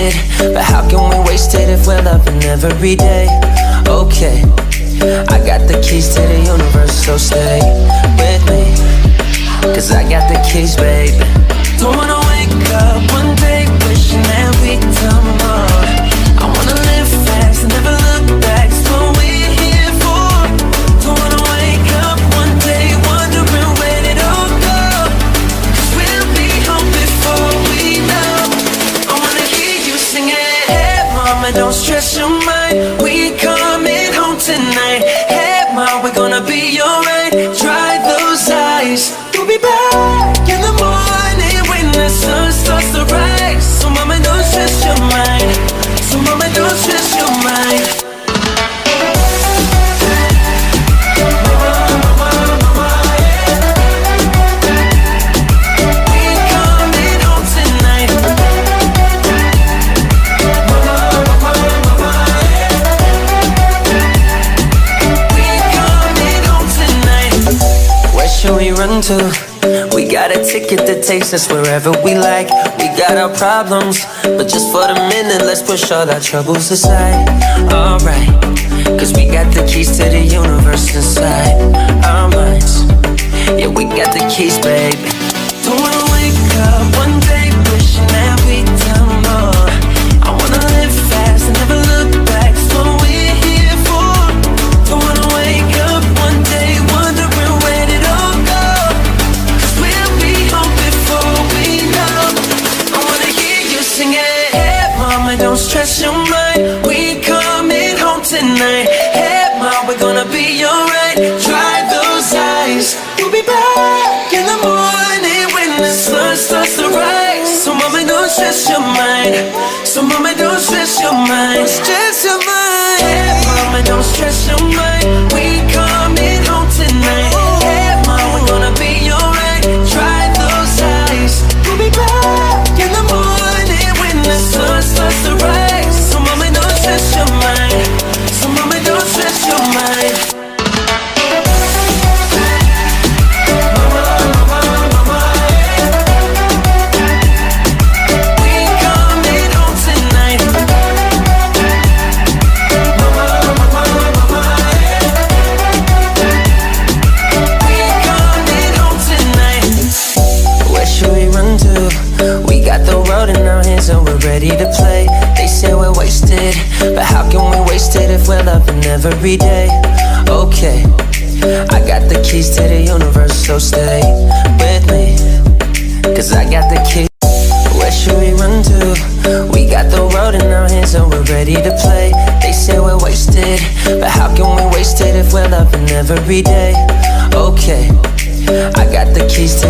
wasted, but how can we waste it if we're loving every day? Okay, I got the keys to the universe, so stay with me, 'cause I got the keys, baby. Don't wanna wake up one day wishing that we'd done more. I wanna live fast and never look back, it's what we're here for. Don't wanna wake up one day wondering where it all go, 'cause we'll be home before we know. I wanna hear you singing, hey mama, don't stress your mind, we coming home tonight. Hey mama, we're gonna be alright. Dry those eyes, we'll be back in the morning when the sun starts to rise. So mama, don't stress your mind, so mama, don't stress your mind. Should we run to? We got a ticket that takes us wherever we like. We got our problems, but just for the minute, let's push all our troubles aside. Alright, 'cause we got the keys to the universe inside our minds. Yeah, we got the keys, baby. Don't wanna wake up one day wishing that we'd done more. I wanna live fast and never look back, it's what we're here for. Don't wanna wake up one day wondering where it all go, 'cause we'll be home before we know. I wanna hear you singing, hey mama, don't stress your mind, we coming home tonight. Hey mama, we're gonna be alright. Dry those eyes, we'll be back in the morning when the sun starts to rise. So mama, don't stress your mind, so mama, don't stress your mind, stress your mind. Hey mama, don't stress your mind, we coming home tonight. Hey mama, we're gonna be alright. Dry those eyes, we'll be back in the morning when the sun starts to rise. So mama, don't stress your mind, so mama, don't stress your mind. And we're ready to play. They say we're wasted, but how can we waste it if we're loving every day? Okay, I got the keys to the universe, so stay with me, 'cause I got the keys. Where should we run to? We got the road in our hands and we're ready to play. They say we're wasted, but how can we waste it if we're loving every day? Okay, I got the keys to